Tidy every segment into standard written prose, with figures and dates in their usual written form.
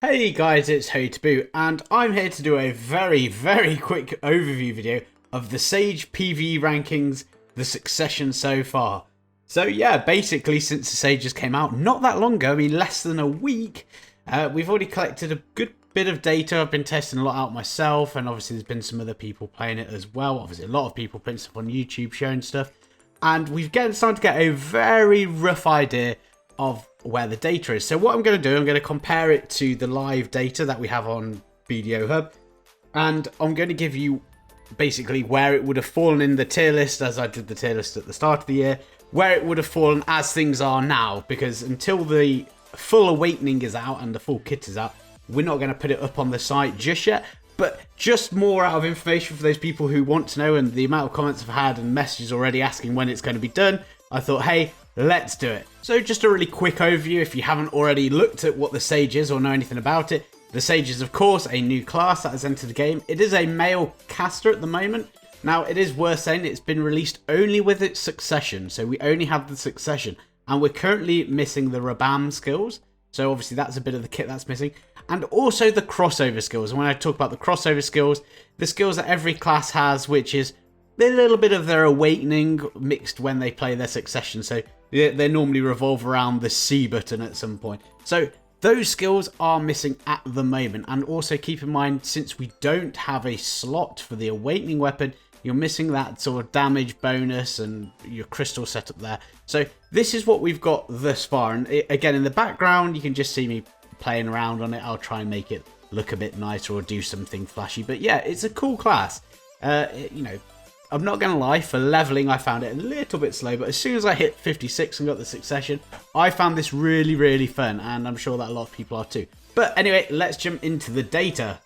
Hey guys, it's Taboo, and I'm here to do a very quick overview video of the Sage PvE rankings, the succession so far. So yeah, basically since the Sages came out not that long ago, I mean less than a week, we've already collected a good bit of data. I've been testing a lot out myself, and obviously there's been some other people playing it as well. Obviously a lot of people putting stuff on YouTube, showing stuff, and we've started to get a very rough idea of where the data is. So what I'm going to do, I'm going to compare it to the live data that we have on BDO Hub, and I'm going to give you basically where it would have fallen in the tier list as I did the tier list at the start of the year, where it would have fallen as things are now, because until the full awakening is out and the full kit is out, we're not going to put it up on the site just yet. But just more out of information for those people who want to know, and the amount of comments I've had and messages already asking when it's going to be done, I thought, hey, let's do it. So just a really quick overview if you haven't already looked at what the Sage is or know anything about it. The Sage is, of course, a new class that has entered the game. It is a male caster at the moment. Now, it is worth saying it's been released only with its succession. So we only have the succession. And we're currently missing the Rabam skills. So obviously that's a bit of the kit that's missing. And also the crossover skills. And when I talk about the crossover skills, the skills that every class has, which is a little bit of their awakening mixed when they play their succession. So they normally revolve around the C button at some point. So those skills are missing at the moment. And also keep in mind, since we don't have a slot for the awakening weapon, you're missing that sort of damage bonus and your crystal setup there. So this is what we've got thus far. And again, in the background, you can just see me playing around on it. I'll try and make it look a bit nicer or do something flashy. But yeah, it's a cool class. You know, I'm not going to lie, for leveling, I found it a little bit slow. But as soon as I hit 56 and got the succession, I found this really fun. And I'm sure that a lot of people are too. But anyway, let's jump into the data.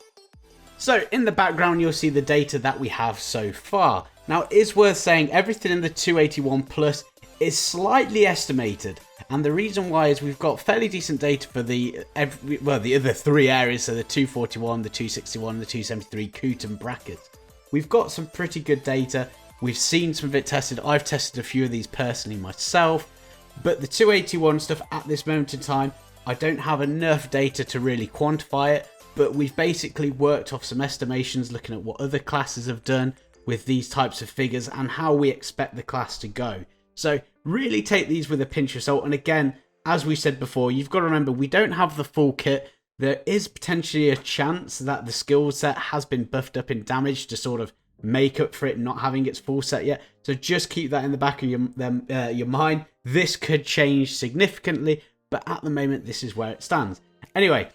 So in the background, you'll see the data that we have so far. Now, it is worth saying everything in the 281 plus is slightly estimated. And the reason why is we've got fairly decent data for the other three areas. So the 241, the 261, the 273 Coot and brackets. We've got some pretty good data. We've seen some of it tested. I've tested a few of these personally myself. But the 281 stuff at this moment in time, I don't have enough data to really quantify it. But we've basically worked off some estimations looking at what other classes have done with these types of figures and how we expect the class to go. So really take these with a pinch of salt. And again, as we said before, you've got to remember we don't have the full kit. There is potentially a chance that the skill set has been buffed up in damage to sort of make up for it not having its full set yet. So just keep that in the back of your mind. This could change significantly, but at the moment, this is where it stands. Anyway,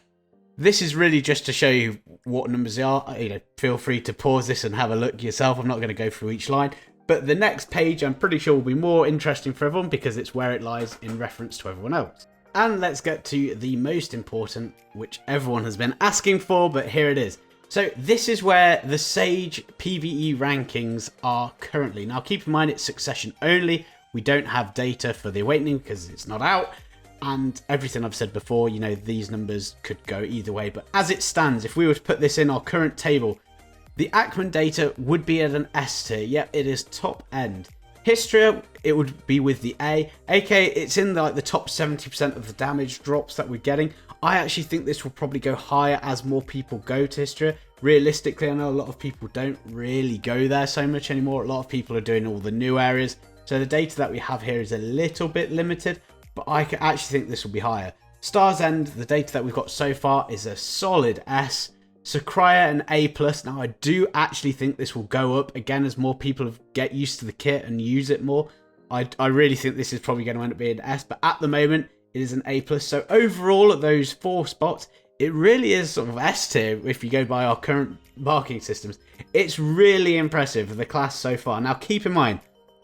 this is really just to show you what numbers they are. You know, feel free to pause this and have a look yourself. I'm not going to go through each line. But the next page, I'm pretty sure will be more interesting for everyone because it's where it lies in reference to everyone else. And let's get to the most important, which everyone has been asking for, but here it is. So this is where the Sage PvE rankings are currently. Now keep in mind it's succession only. We don't have data for the awakening because it's not out. And everything I've said before, you know, these numbers could go either way. But as it stands, if we were to put this in our current table, the Ackman data would be at an S tier. Yep, it is top end. History, it would be with the A. aka it's in the top 70% of the damage drops that we're getting. I actually think this will probably go higher as more people go to History. Realistically, I know a lot of people don't really go there so much anymore. A lot of people are doing all the new areas. So the data that we have here is a little bit limited. But I actually think this will be higher. Stars End, the data that we've got so far is a solid S. Sakraya an A+. Now I do actually think this will go up again as more people get used to the kit and use it more. I really think this is probably going to end up being an S, but at the moment it is an A+. So overall at those 4 spots, it really is sort of S tier if you go by our current marking systems. It's really impressive, the class so far. Now keep in mind,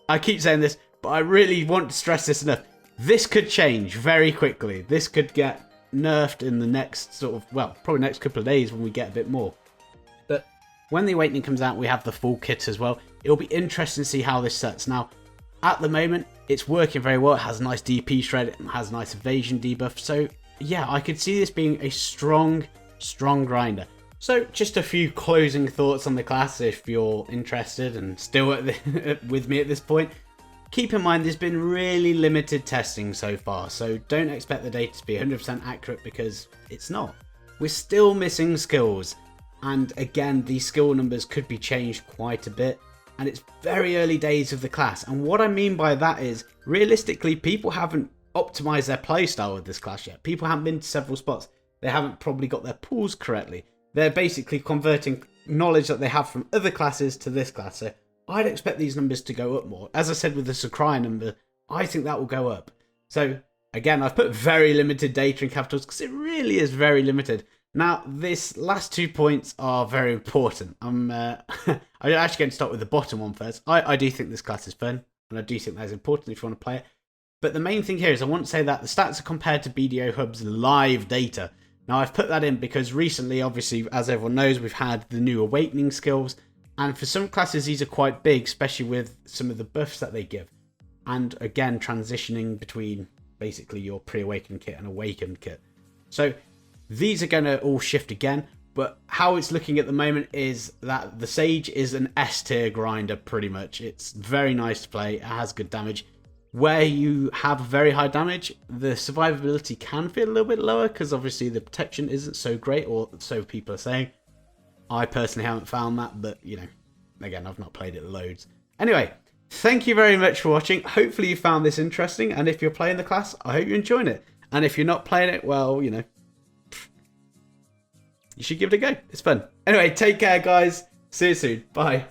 I keep saying this, but I really want to stress this enough. This could change very quickly. This could get nerfed in the next sort of, well, probably next couple of days when we get a bit more. But when the Awakening comes out, we have the full kit as well. It'll be interesting to see how this sets. Now, at the moment, it's working very well. It has a nice DP shred. It has a nice evasion debuff. So, yeah, I could see this being a strong grinder. So, just a few closing thoughts on the class if you're interested and still with me at this point. Keep in mind there's been really limited testing so far, so don't expect the data to be 100% accurate because it's not. we're still missing skills. And again, these skill numbers could be changed quite a bit. And it's very early days of the class. And what I mean by that is, realistically, people haven't optimized their playstyle with this class yet. People haven't been to several spots. They haven't probably got their pools correctly. They're basically converting knowledge that they have from other classes to this class. So I'd expect these numbers to go up more. As I said with the Sakurai number, I think that will go up. So again, I've put very limited data in capitals because it really is very limited. Now, this last 2 points are very important. I'm actually going to start with the bottom one first. I do think this class is fun, and I do think that is important if you want to play it. But the main thing here is I want to say that the stats are compared to BDO Hub's live data. Now, I've put that in because recently, obviously, as everyone knows, we've had the new Awakening skills. And for some classes, these are quite big, especially with some of the buffs that they give. And again, transitioning between basically your pre-awakened kit and awakened kit. So these are going to all shift again, but how it's looking at the moment is that the Sage is an S tier grinder pretty much. It's very nice to play, it has good damage. Where you have very high damage, the survivability can feel a little bit lower because obviously the protection isn't so great, or so people are saying. I personally haven't found that, but you know, again, I've not played it loads. Anyway, thank you very much for watching. Hopefully you found this interesting, and if you're playing the class, I hope you're enjoying it. And if you're not playing it, well, you know, you should give it a go. It's fun. Anyway, take care, guys. See you soon. Bye.